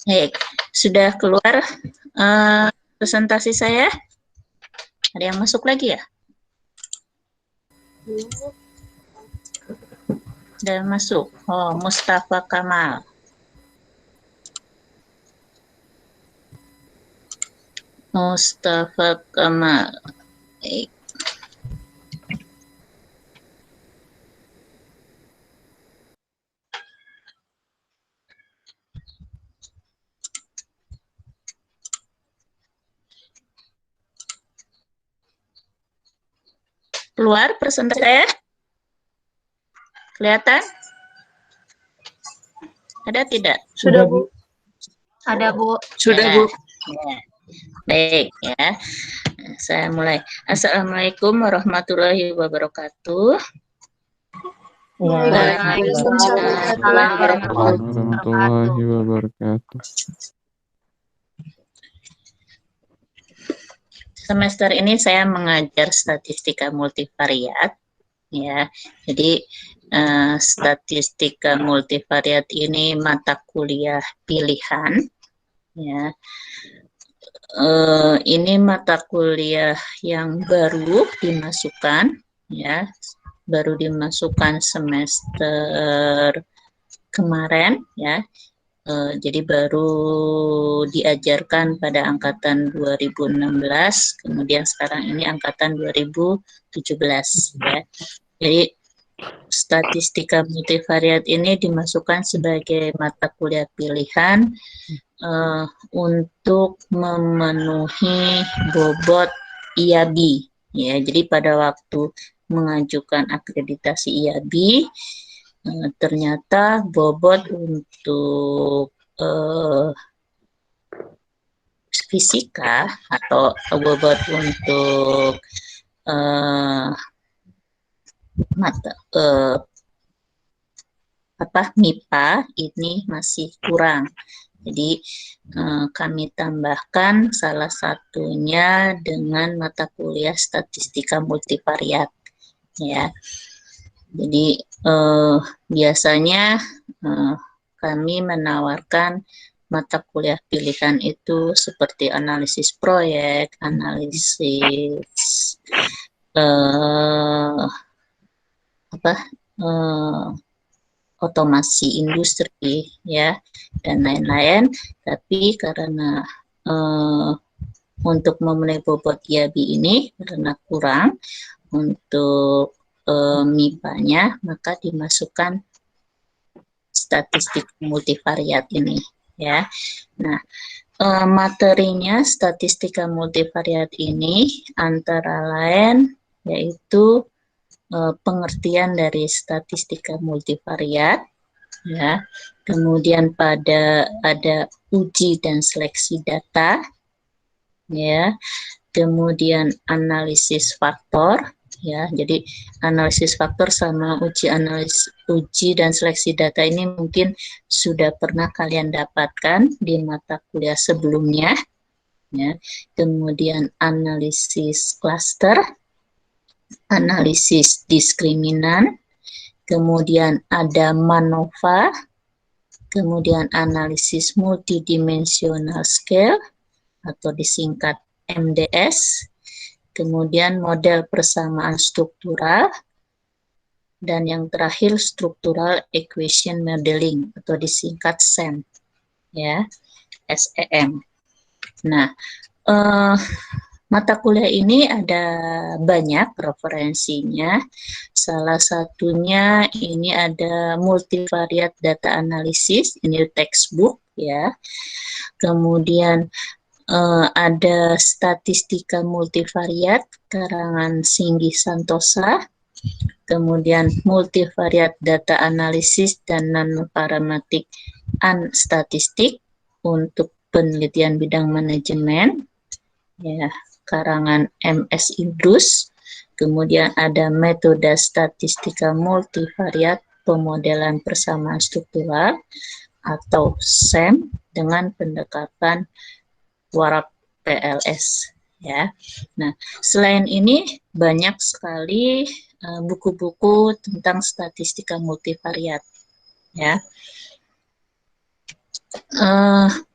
Baik, sudah keluar presentasi saya? Ada yang masuk lagi ya? Sudah masuk. Oh, Mustafa Kamal. Mustafa Kamal. Baik. Keluar presentasi saya? Kelihatan? Ada tidak? Sudah, Bu. Ada, Bu. Sudah, Bu. Ya. Baik ya. Saya mulai. Assalamualaikum warahmatullahi wabarakatuh. Waalaikumsalam warahmatullahi wabarakatuh. Semester ini saya mengajar statistika multivariat, ya. Jadi statistika multivariat ini mata kuliah pilihan, ya. Ini mata kuliah yang baru dimasukkan, ya, baru dimasukkan semester kemarin, ya. Jadi baru diajarkan pada angkatan 2016, kemudian sekarang ini angkatan 2017, ya. Jadi statistika multivariat ini dimasukkan sebagai mata kuliah pilihan untuk memenuhi bobot IAB, ya. Jadi pada waktu mengajukan akreditasi IAB, ternyata bobot untuk fisika atau bobot untuk MIPA ini masih kurang. Jadi kami tambahkan salah satunya dengan mata kuliah statistika multivariat, ya. Jadi biasanya kami menawarkan mata kuliah pilihan itu seperti analisis proyek, analisis otomasi industri, ya, dan lain-lain. Tapi karena untuk memenuhi bobot IAB ini karena kurang untuk MIPA-nya, maka dimasukkan statistik multivariat ini, ya. Nah, materinya statistika multivariat ini antara lain yaitu pengertian dari statistika multivariat, ya. Kemudian ada uji dan seleksi data, ya. Kemudian analisis faktor, ya. Jadi analisis faktor sama uji dan seleksi data ini mungkin sudah pernah kalian dapatkan di mata kuliah sebelumnya, ya. Kemudian analisis klaster, analisis diskriminan, kemudian ada MANOVA, kemudian analisis multidimensional scale atau disingkat MDS, kemudian model persamaan struktural, dan yang terakhir structural equation modeling atau disingkat SEM, ya, SEM. Nah, mata kuliah ini ada banyak referensinya. Salah satunya ini ada multivariate data analysis, ini textbook, ya. Kemudian ada statistika multivariat karangan Singgi Santosa. Kemudian multivariate data analysis dan non-parametric statistik untuk penelitian bidang manajemen, ya, karangan MS Idrus. Kemudian ada metode statistika multivariat pemodelan persamaan struktural atau SEM dengan pendekatan warak PLS, ya. Nah, selain ini banyak sekali buku-buku tentang statistika multivariat, ya.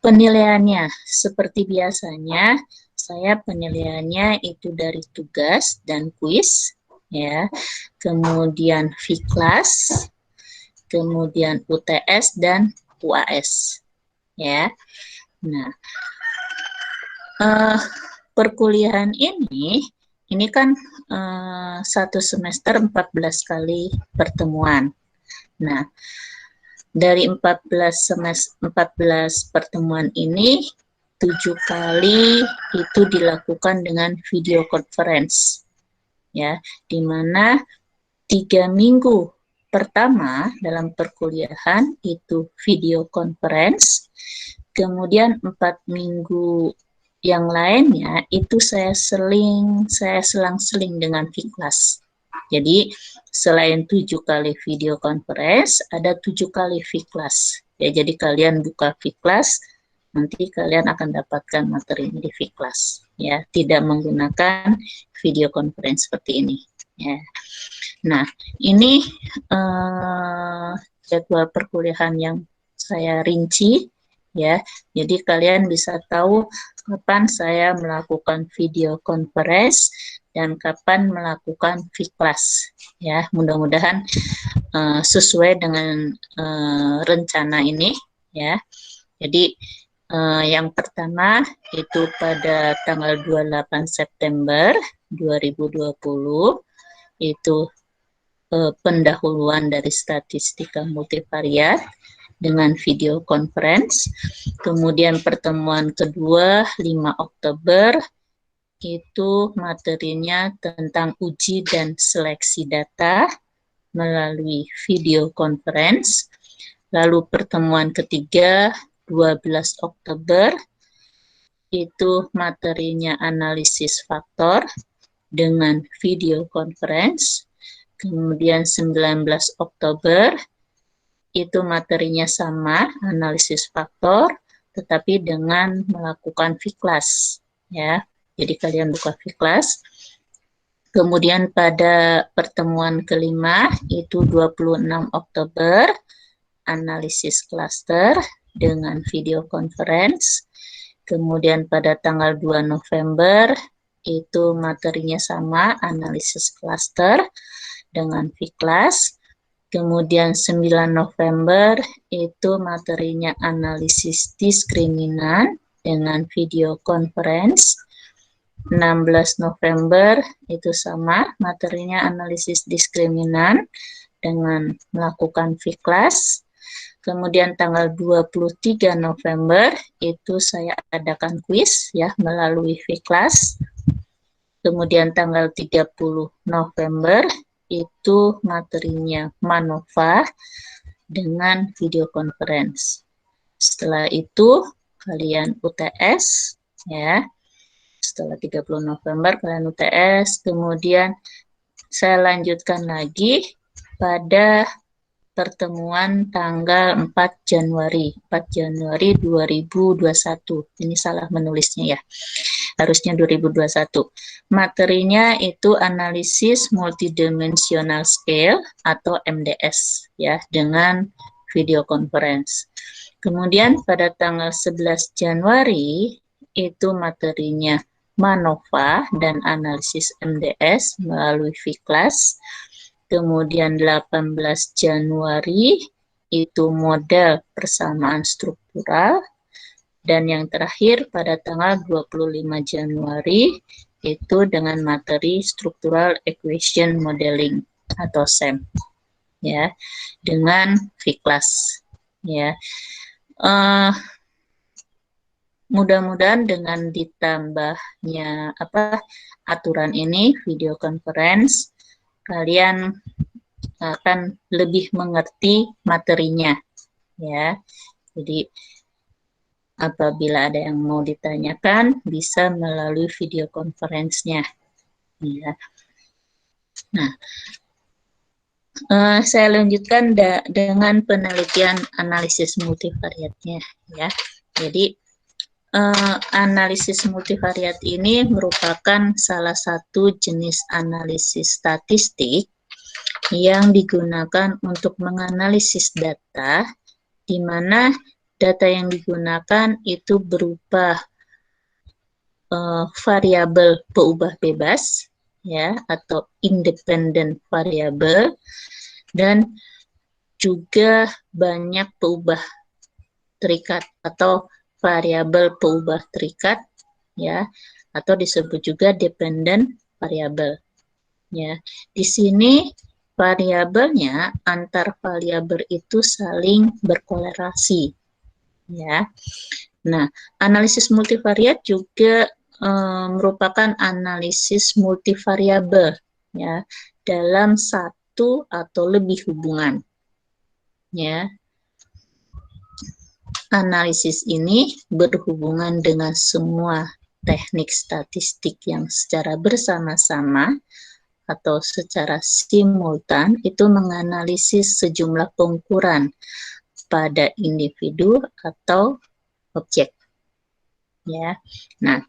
Penilaiannya seperti biasanya, saya penilaiannya itu dari tugas dan kuis, ya, kemudian Fiklas, kemudian UTS dan UAS, ya. Nah, perkuliahan ini kan satu semester 14 kali pertemuan. Nah, dari 14 pertemuan ini 7 kali itu dilakukan dengan video conference, ya, di mana 3 minggu pertama dalam perkuliahan itu video conference, kemudian 4 minggu yang lainnya itu saya selang-seling dengan Fiklas. Jadi selain 7 kali video conference, ada 7 kali Fiklas. Ya, jadi kalian buka Fiklas, nanti kalian akan dapatkan materi di Fiklas. Ya, tidak menggunakan video conference seperti ini. Ya. Nah, ini jadwal perkuliahan yang saya rinci. Ya, jadi kalian bisa tahu kapan saya melakukan video conference dan kapan melakukan Fiklas. Ya, mudah-mudahan sesuai dengan rencana ini, ya. Jadi yang pertama itu pada tanggal 28 September 2020 itu pendahuluan dari statistika multivariat dengan video conference. Kemudian pertemuan kedua 5 Oktober itu materinya tentang uji dan seleksi data melalui video conference. Lalu pertemuan ketiga 12 Oktober itu materinya analisis faktor dengan video conference. Kemudian 19 Oktober itu materinya sama, analisis faktor, tetapi dengan melakukan Fiklas, ya. Jadi kalian buka Fiklas. Kemudian pada pertemuan kelima itu 26 Oktober, analisis klaster dengan video conference. Kemudian pada tanggal 2 November itu materinya sama, analisis klaster dengan Fiklas. Kemudian 9 November itu materinya analisis diskriminan dengan video conference. 16 November itu sama, materinya analisis diskriminan dengan melakukan Fiklas. Kemudian tanggal 23 November itu saya adakan kuis, ya, melalui Fiklas. Kemudian tanggal 30 November itu materinya MANOVA dengan video conference. Setelah itu kalian UTS, ya. Setelah 30 November kalian UTS, kemudian saya lanjutkan lagi pada pertemuan tanggal 4 Januari 2021. Ini salah menulisnya, ya. Harusnya 2021. Materinya itu analisis multidimensional scale atau MDS, ya, dengan video conference. Kemudian pada tanggal 11 Januari itu materinya MANOVA dan analisis MDS melalui Fiklas. Kemudian 18 Januari itu model persamaan struktural. Dan yang terakhir pada tanggal 25 Januari itu dengan materi Structural Equation Modeling atau SEM, ya, dengan Fiklas, ya. Mudah-mudahan dengan ditambahnya aturan ini video conference, kalian akan lebih mengerti materinya, ya. Jadi apabila ada yang mau ditanyakan, bisa melalui video conference-nya. Ya. Nah, saya lanjutkan dengan penelitian analisis multivariatnya. Ya. Jadi, analisis multivariat ini merupakan salah satu jenis analisis statistik yang digunakan untuk menganalisis data, di mana data yang digunakan itu berupa variabel peubah bebas, ya, atau independent variable, dan juga banyak peubah terikat atau variabel peubah terikat, ya, atau disebut juga dependent variable. Ya, di sini variabelnya antar variabel itu saling berkorelasi. Ya, nah, analisis multivariat juga merupakan analisis multivariabel, ya, dalam satu atau lebih hubungan. Ya, analisis ini berhubungan dengan semua teknik statistik yang secara bersama-sama atau secara simultan itu menganalisis sejumlah pengukuran pada individu atau objek. Ya, nah,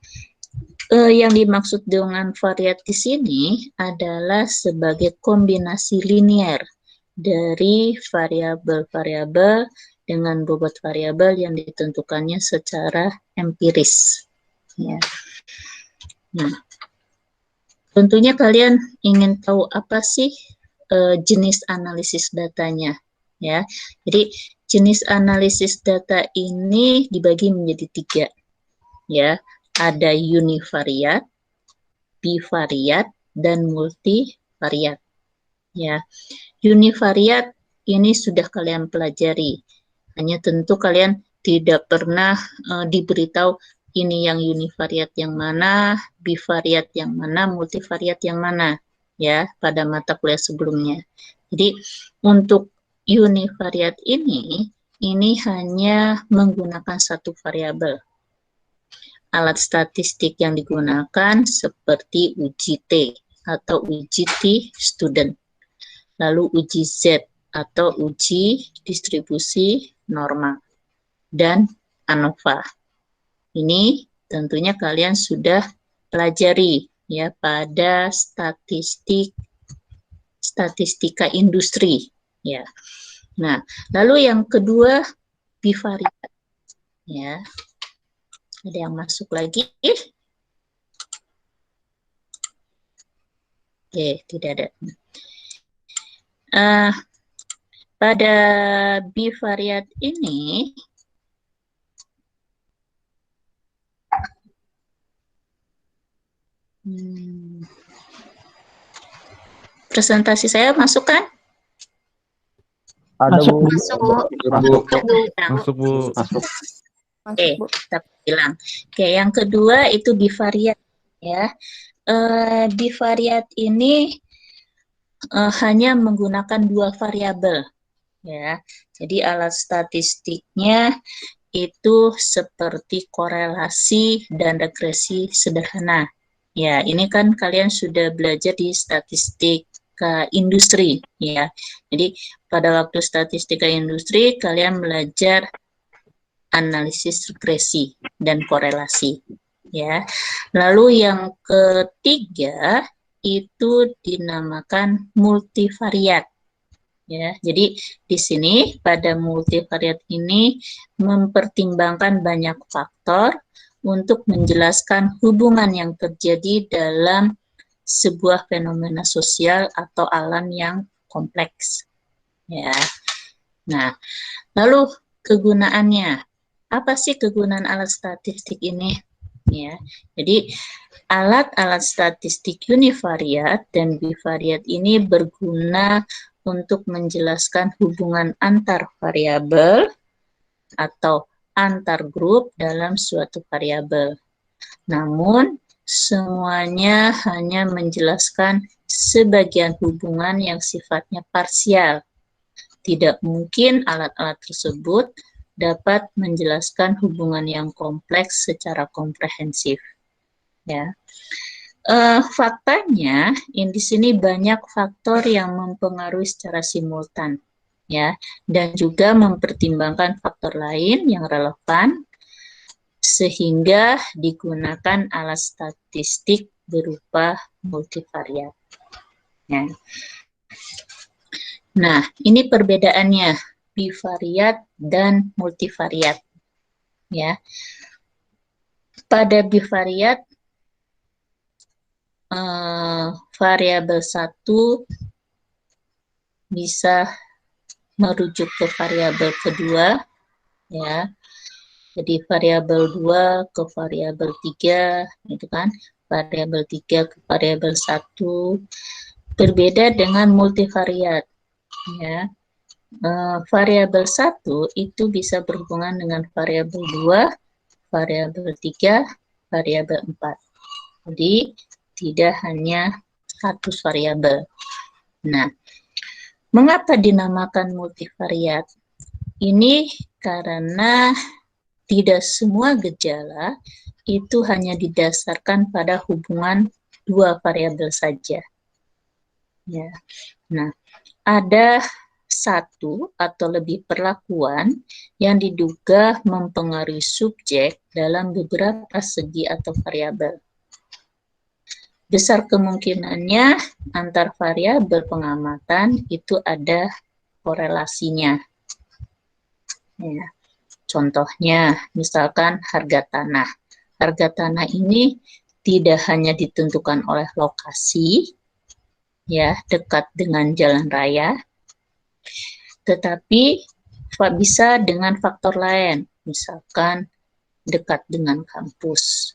yang dimaksud dengan variat di sini adalah sebagai kombinasi linear dari variabel-variabel dengan bobot variabel yang ditentukannya secara empiris. Ya. Nah, tentunya kalian ingin tahu apa sih jenis analisis datanya, ya. Jadi jenis analisis data ini dibagi menjadi 3, ya. Ada univariat, bivariat, dan multivariat. Ya, univariat ini sudah kalian pelajari. Hanya tentu kalian tidak pernah diberitahu ini yang univariat yang mana, bivariat yang mana, multivariat yang mana, ya, pada mata kuliah sebelumnya. Jadi untuk univariat ini hanya menggunakan satu variabel. Alat statistik yang digunakan seperti uji T atau uji T student, lalu uji Z atau uji distribusi normal, dan ANOVA. Ini tentunya kalian sudah pelajari, ya, pada statistika industri, ya. Nah, lalu yang kedua bivariat, ya. Ada yang masuk lagi? Oke, tidak ada. Pada bivariat ini presentasi saya masuk kan? Ada Bu. Masuk, Bu. Oke, kita bilang. Oke, yang kedua itu bivariat, ya. Bivariat ini hanya menggunakan 2 variabel, ya. Jadi alat statistiknya itu seperti korelasi dan regresi sederhana. Ya, ini kan kalian sudah belajar di statistika industri, ya. Jadi pada waktu statistika industri kalian belajar analisis regresi dan korelasi, ya. Lalu yang ketiga itu dinamakan multivariat, ya. Jadi di sini pada multivariat ini mempertimbangkan banyak faktor untuk menjelaskan hubungan yang terjadi dalam sebuah fenomena sosial atau alam yang kompleks, ya. Nah, lalu kegunaannya, apa sih kegunaan alat statistik ini? Ya, jadi alat-alat statistik univariat dan bivariat ini berguna untuk menjelaskan hubungan antar variabel atau antar grup dalam suatu variabel. Namun, semuanya hanya menjelaskan sebagian hubungan yang sifatnya parsial. Tidak mungkin alat-alat tersebut dapat menjelaskan hubungan yang kompleks secara komprehensif. Ya, faktanya di sini banyak faktor yang mempengaruhi secara simultan, ya, dan juga mempertimbangkan faktor lain yang relevan sehingga digunakan alat statistik berupa multivariat. Ya. Nah, ini perbedaannya bivariat dan multivariat. Ya, pada bivariat variabel 1 bisa merujuk ke variabel kedua, ya. Jadi variabel 2 ke variabel 3, gitu kan. Variabel 3 ke variabel 1. Berbeda dengan multivariat, ya. Variabel 1 itu bisa berhubungan dengan variabel 2, variabel 3, variabel 4. Jadi tidak hanya satu variabel. Nah, mengapa dinamakan multivariat? Ini karena tidak semua gejala itu hanya didasarkan pada hubungan dua variabel saja. Ya. Nah, ada satu atau lebih perlakuan yang diduga mempengaruhi subjek dalam beberapa segi atau variabel. Besar kemungkinannya antar variabel pengamatan itu ada korelasinya. Ya. Contohnya, misalkan harga tanah. Harga tanah ini tidak hanya ditentukan oleh lokasi, ya, dekat dengan jalan raya, tetapi bisa dengan faktor lain, misalkan dekat dengan kampus,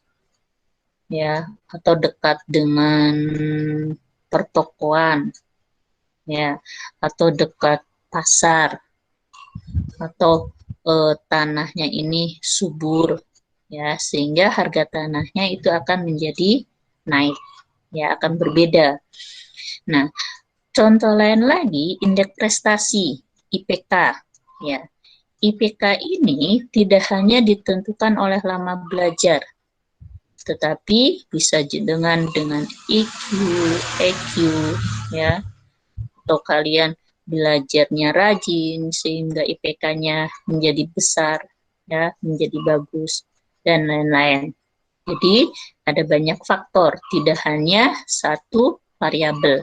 ya, atau dekat dengan pertokoan, ya, atau dekat pasar, atau tanahnya ini subur, ya, sehingga harga tanahnya itu akan menjadi naik, ya, akan berbeda. Nah, contoh lain lagi indeks prestasi IPK, ya. IPK ini tidak hanya ditentukan oleh lama belajar, tetapi bisa dengan IQ, EQ, ya, atau kalian belajarnya rajin sehingga IPK-nya menjadi besar, ya, menjadi bagus, dan lain-lain. Jadi ada banyak faktor, tidak hanya satu variabel,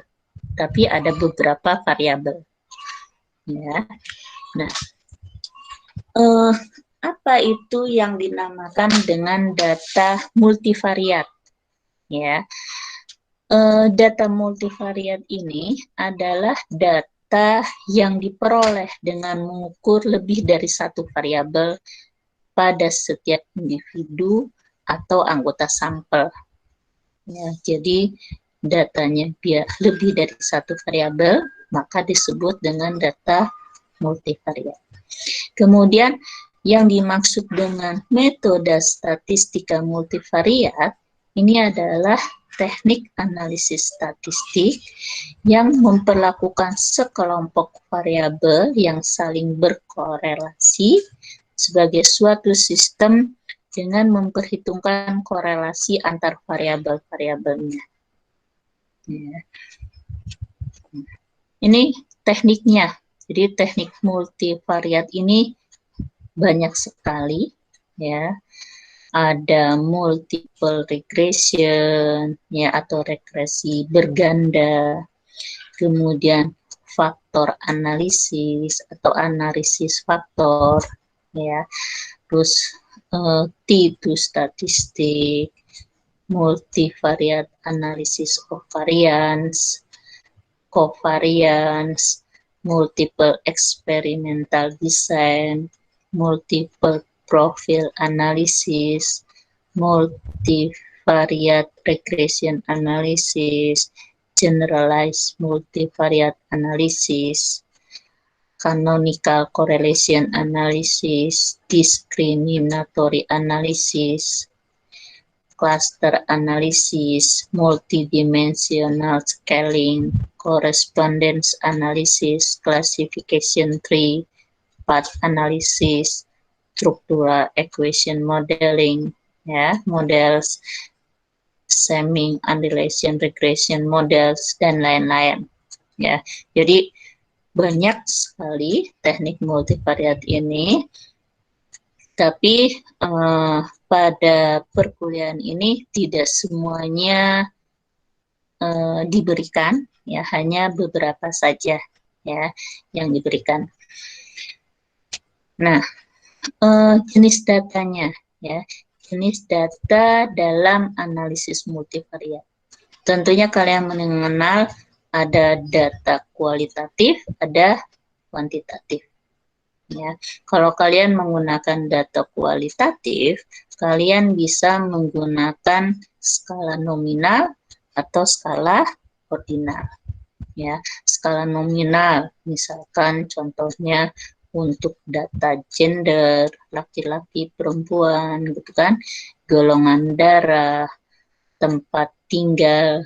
tapi ada beberapa variabel. Ya. Nah, apa itu yang dinamakan dengan data multivariat? Ya, data multivariat ini adalah data yang diperoleh dengan mengukur lebih dari satu variabel pada setiap individu atau anggota sampel. Ya, jadi datanya lebih dari satu variabel, maka disebut dengan data multivariat. Kemudian yang dimaksud dengan metode statistika multivariat ini adalah teknik analisis statistik yang memperlakukan sekelompok variabel yang saling berkorelasi sebagai suatu sistem dengan memperhitungkan korelasi antar variabel-variabelnya. Ya. Ini tekniknya. Jadi teknik multivariat ini banyak sekali, ya. Ada multiple regression, ya, atau regresi berganda, kemudian faktor analisis atau analisis faktor, ya, terus T2 statistik, multivariate analysis of variance, covariance, multiple experimental design, multiple profile analysis, multivariate regression analysis, generalized multivariate analysis, canonical correlation analysis, discriminatory analysis, cluster analysis, multidimensional scaling, correspondence analysis, classification tree, path analysis, structural equation modeling, ya, models, Semming annihilation regression models, dan lain-lain, ya. Jadi banyak sekali teknik multivariat ini, tapi pada perkuliahan ini tidak semuanya diberikan, ya, hanya beberapa saja, ya, yang diberikan. Nah, jenis datanya ya, jenis data dalam analisis multivariat. Tentunya kalian mengenal ada data kualitatif, ada kuantitatif. Ya, kalau kalian menggunakan data kualitatif, kalian bisa menggunakan skala nominal atau skala ordinal. Ya, skala nominal, misalkan contohnya untuk data gender, laki-laki, perempuan, gitu kan, golongan darah, tempat tinggal,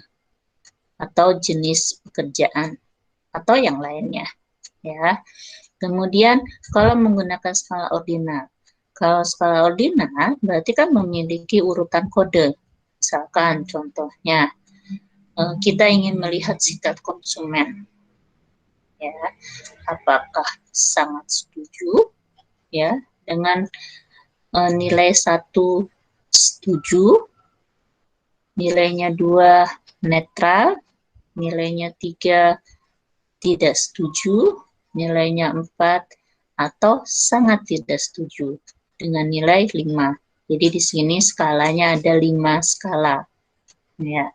atau jenis pekerjaan, atau yang lainnya. Ya, kemudian kalau menggunakan skala ordinal, kalau skala ordinal berarti kan memiliki urutan kode. Misalkan contohnya kita ingin melihat sikap konsumen, ya, apakah sangat setuju ya dengan nilai 1 setuju, nilainya 2 netral, nilainya 3 tidak setuju, nilainya 4 atau sangat tidak setuju dengan nilai 5. Jadi di sini skalanya ada 5 skala. Ya.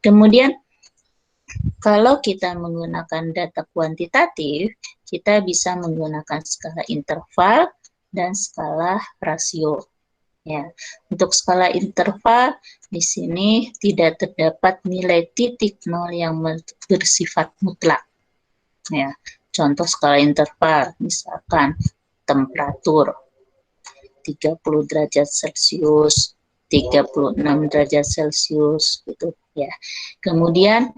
Kemudian kalau kita menggunakan data kuantitatif, kita bisa menggunakan skala interval dan skala rasio. Ya, untuk skala interval di sini tidak terdapat nilai titik nol yang bersifat mutlak. Ya, contoh skala interval, misalkan temperatur 30 derajat Celcius, 36 derajat Celcius, gitu ya. Kemudian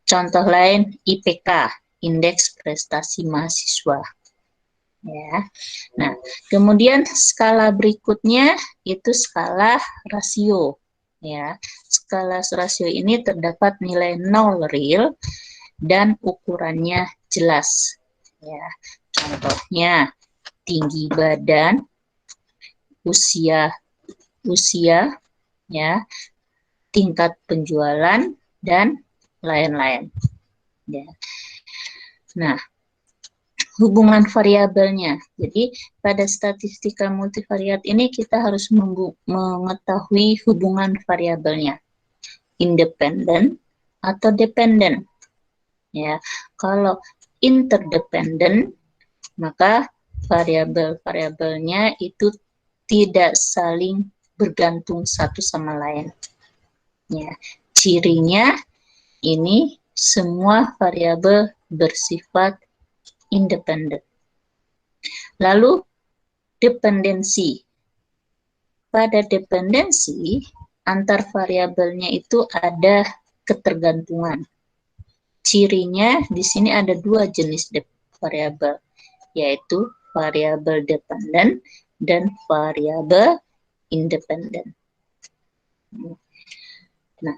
contoh lain IPK, Indeks Prestasi Mahasiswa. Ya. Nah, kemudian skala berikutnya itu skala rasio. Ya, skala rasio ini terdapat nilai 0 real dan ukurannya jelas. Ya, contohnya tinggi badan, usia, ya, tingkat penjualan dan lain-lain. Ya. Nah, hubungan variabelnya. Jadi pada statistika multivariat ini kita harus mengetahui hubungan variabelnya, independen atau dependen. Ya, kalau interdependen maka variabel-variabelnya itu tidak saling bergantung satu sama lain. Ya, cirinya ini semua variabel bersifat independen. Lalu dependensi. Pada dependensi antar variabelnya itu ada ketergantungan. Cirinya di sini ada 2 jenis variabel, yaitu variabel dependen dan variabel independen. Nah,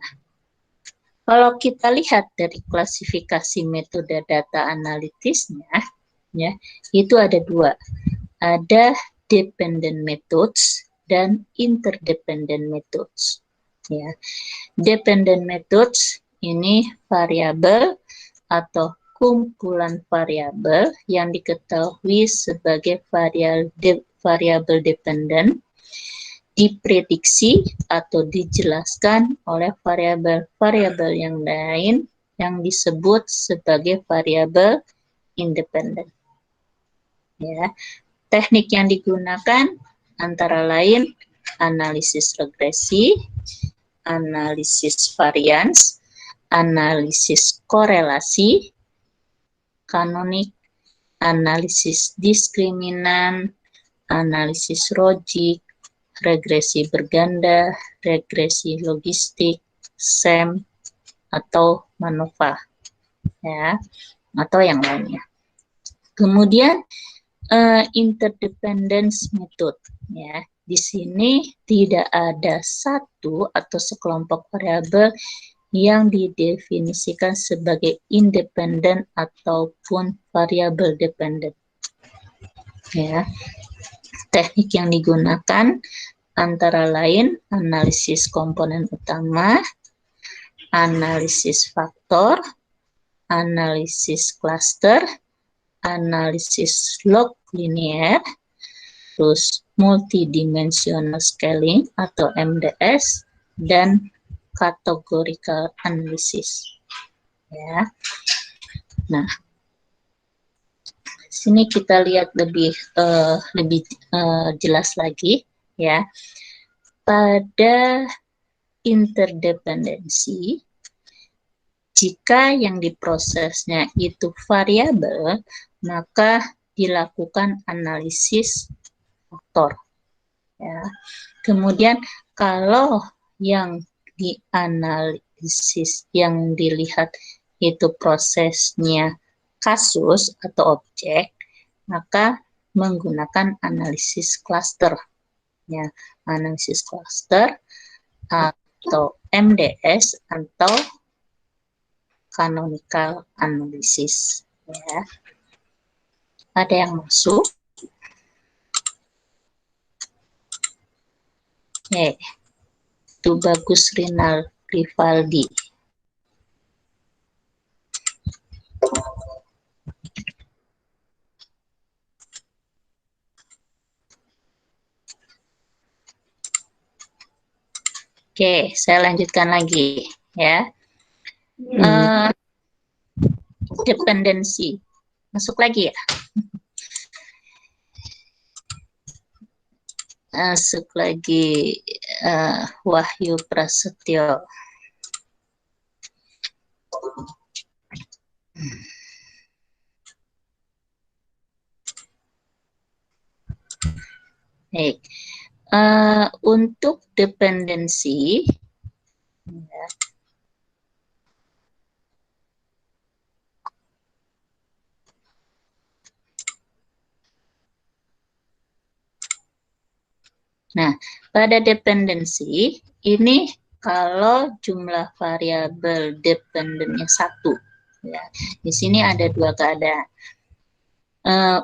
kalau kita lihat dari klasifikasi metode data analitisnya, ya, itu ada 2. Ada dependent methods dan interdependent methods. Ya. Dependent methods ini variabel atau kumpulan variabel yang diketahui sebagai variabel dependen diprediksi atau dijelaskan oleh variabel-variabel yang lain yang disebut sebagai variabel independen. Ya, teknik yang digunakan antara lain analisis regresi, analisis varians, analisis korelasi, kanonik, analisis diskriminan, analisis logik, regresi berganda, regresi logistik, SEM, atau MANOVA, ya, atau yang lainnya. Kemudian interdependence method, ya. Di sini tidak ada satu atau sekelompok variabel yang didefinisikan sebagai independen ataupun variabel dependen. Ya. Teknik yang digunakan antara lain analisis komponen utama, analisis faktor, analisis klaster, analisis log linier, terus multidimensional scaling atau MDS, dan categorical analysis. Ya. Nah, sini kita lihat lebih jelas lagi ya. Pada interdependensi, jika yang diprosesnya itu variabel, maka dilakukan analisis faktor. Ya. Kemudian kalau yang dianalisis, yang dilihat itu prosesnya kasus atau objek, maka menggunakan analisis cluster. Ya, analisis cluster atau MDS atau canonical analysis. Ya. Ada yang masuk? Itu Bagus Rivaldi. Oke, saya lanjutkan lagi ya. Dependensi. Masuk lagi ya. Masuk lagi Wahyu Prasetyo. Baik. Untuk dependensi, ya. Nah, pada dependensi ini kalau jumlah variabel dependennya 1, ya. Di sini ada dua keadaan.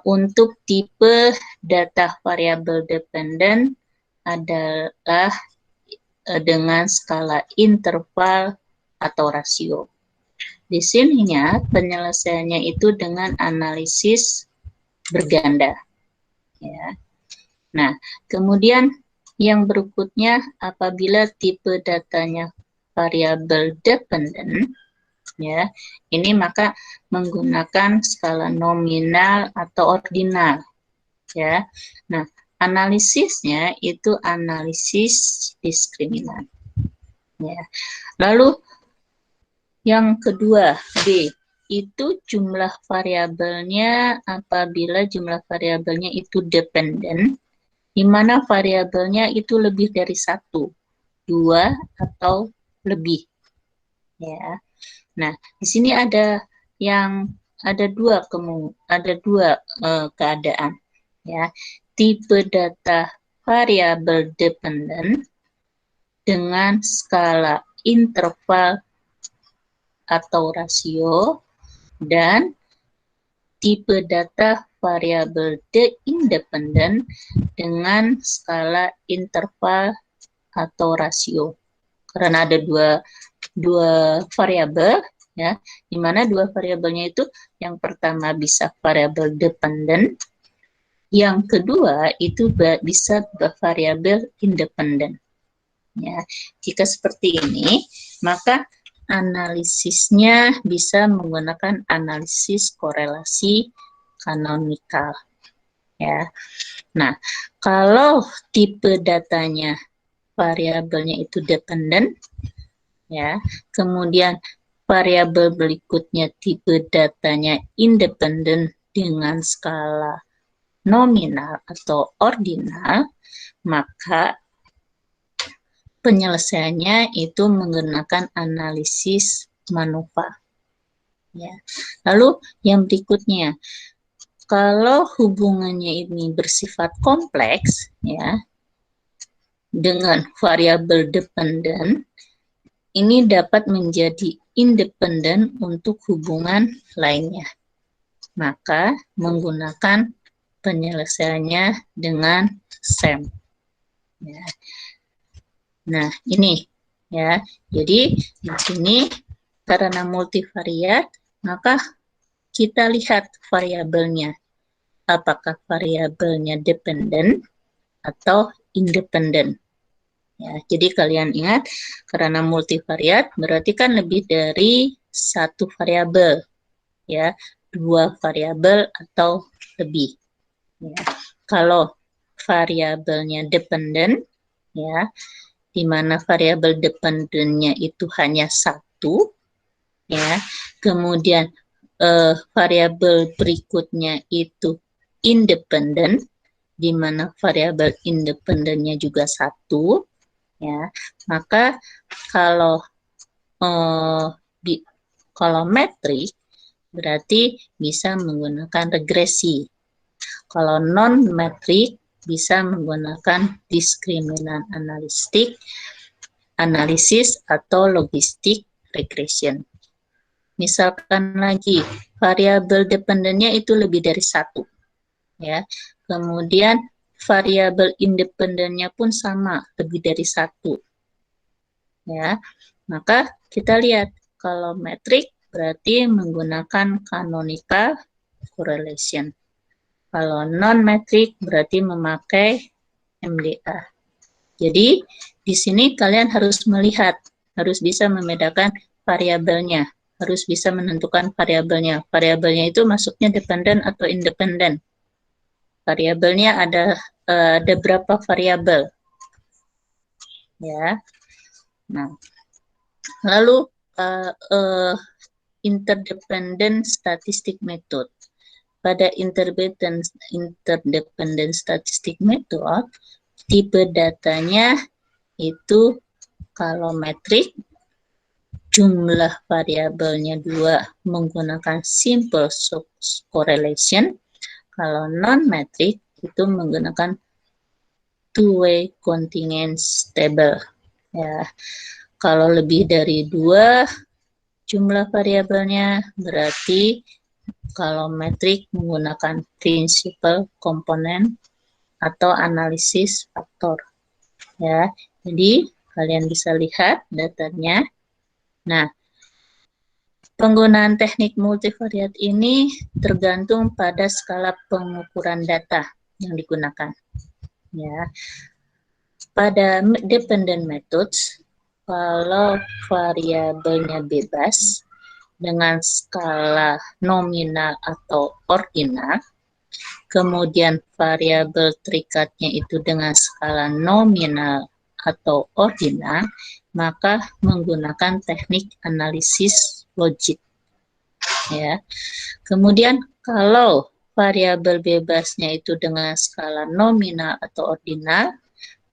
Untuk tipe data variabel dependent adalah dengan skala interval atau rasio. Di sininya penyelesaiannya itu dengan analisis berganda. Ya. Nah, kemudian yang berikutnya apabila tipe datanya variabel dependent, ya, ini maka menggunakan skala nominal atau ordinal. Ya. Nah, analisisnya itu analisis diskriminan. Ya. Lalu yang kedua, B, itu jumlah variabelnya apabila jumlah variabelnya itu dependent, di mana variabelnya itu lebih dari 1, 2, atau lebih. Ya. Nah, di sini ada dua keadaan. Ya, tipe data variabel dependent dengan skala interval atau rasio, dan tipe data variabel independent dengan skala interval atau rasio. Karena ada dua variabel, ya, di mana dua variabelnya itu yang pertama bisa variabel dependent, yang kedua itu bisa variabel independent. Ya, jika seperti ini, maka analisisnya bisa menggunakan analisis korelasi kanonikal. Ya. Nah, kalau tipe datanya variabelnya itu dependent, ya, kemudian variabel berikutnya tipe datanya independent dengan skala nominal atau ordinal, maka penyelesaiannya itu menggunakan analisis manufa. Ya. Lalu yang berikutnya, kalau hubungannya ini bersifat kompleks, ya, dengan variabel dependent, ini dapat menjadi independen untuk hubungan lainnya. Maka menggunakan penyelesaiannya dengan SEM. Ya. Nah, ini ya. Jadi di sini karena multivariat, maka kita lihat variabelnya. apakah variabelnya dependen atau independen. Ya, jadi kalian ingat, karena multivariat berarti kan lebih dari satu variabel, ya, 2 variabel atau lebih. Ya. Kalau variabelnya dependen, ya, di mana variabel dependennya itu hanya satu, ya, kemudian variabel berikutnya itu independen, di mana variabel independennya juga satu, ya, maka kalau kalau metrik berarti bisa menggunakan regresi. Kalau non metrik bisa menggunakan diskriminan analisis atau logistik regression. Misalkan lagi variabel dependennya itu lebih dari satu, ya. Kemudian variabel independennya pun sama, lebih dari satu, ya. Maka kita lihat kalau metrik berarti menggunakan canonical correlation. Kalau non-metrik berarti memakai MDA. Jadi di sini kalian harus melihat, harus bisa membedakan variabelnya, harus bisa menentukan variabelnya. Variabelnya itu masuknya dependen atau independen. Variabelnya ada berapa variabel, ya. Nah, lalu interdependent statistic method. Pada interdependent statistic method, tipe datanya itu kalau metrik, jumlah variabelnya 2 menggunakan simple correlation. Kalau non-metrik itu menggunakan two-way contingence table. Ya, kalau lebih dari 2 jumlah variabelnya berarti kalau metrik menggunakan principal component atau analisis faktor. Ya, jadi kalian bisa lihat datanya. Nah, penggunaan teknik multivariat ini tergantung pada skala pengukuran data yang digunakan. Ya, pada dependent methods, kalau variabelnya bebas dengan skala nominal atau ordinal, kemudian variabel terikatnya itu dengan skala nominal atau ordinal, maka menggunakan teknik analisis logik. Ya. Kemudian kalau variabel bebasnya itu dengan skala nominal atau ordinal,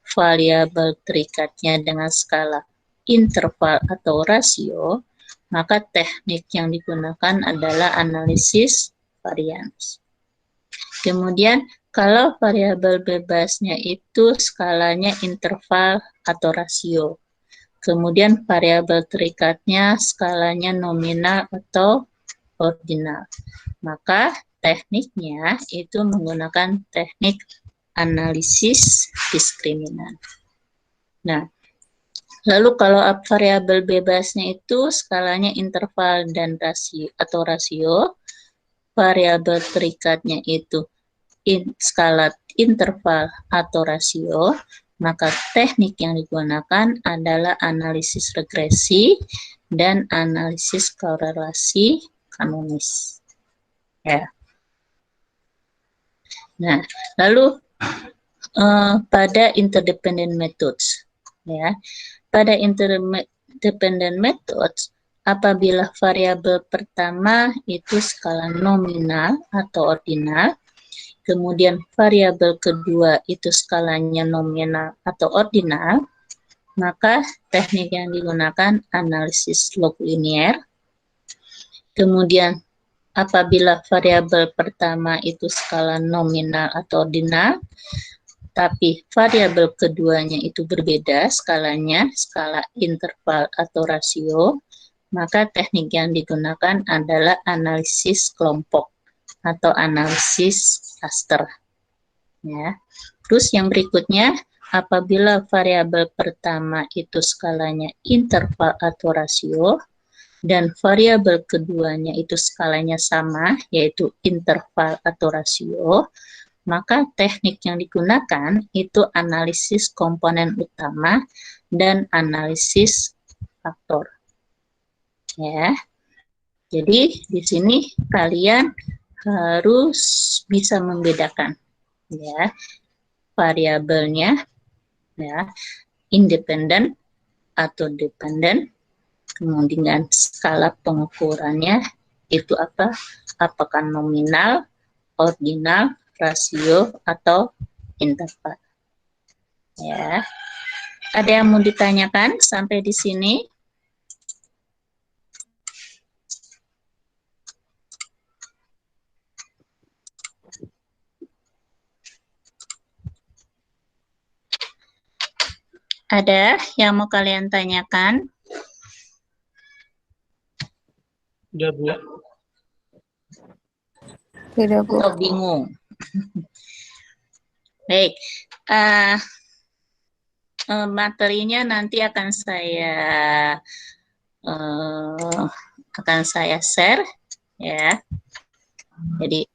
variabel terikatnya dengan skala interval atau rasio, maka teknik yang digunakan adalah analisis varians. Kemudian kalau variabel bebasnya itu skalanya interval atau rasio, kemudian variabel terikatnya skalanya nominal atau ordinal, maka tekniknya itu menggunakan teknik analisis diskriminan. Nah, lalu kalau variabel bebasnya itu skalanya interval dan rasio atau rasio, variabel terikatnya itu skala interval atau rasio, maka teknik yang digunakan adalah analisis regresi dan analisis korelasi kanonis. Ya. Nah, lalu pada interdependent methods, ya, pada interdependent methods, apabila variabel pertama itu skala nominal atau ordinal, kemudian variabel kedua itu skalanya nominal atau ordinal, maka teknik yang digunakan analisis log linier. Kemudian apabila variabel pertama itu skala nominal atau ordinal, tapi variabel keduanya itu berbeda skalanya, skala interval atau rasio, maka teknik yang digunakan adalah analisis kelompok atau analisis cluster. Ya. Terus yang berikutnya, apabila variabel pertama itu skalanya interval atau rasio, dan variabel keduanya itu skalanya sama, yaitu interval atau rasio, maka teknik yang digunakan itu analisis komponen utama dan analisis faktor. Ya. Jadi di sini kalian harus bisa membedakan ya variabelnya ya, independen atau dependen, kemudian skala pengukurannya itu apa? Apakah nominal, ordinal, rasio, atau interval. Ya. Ada yang mau ditanyakan sampai di sini? Ada yang mau kalian tanyakan? Udah, Bu. Tidak, Bu. Atau bingung? Baik, materinya nanti akan saya share ya. Jadi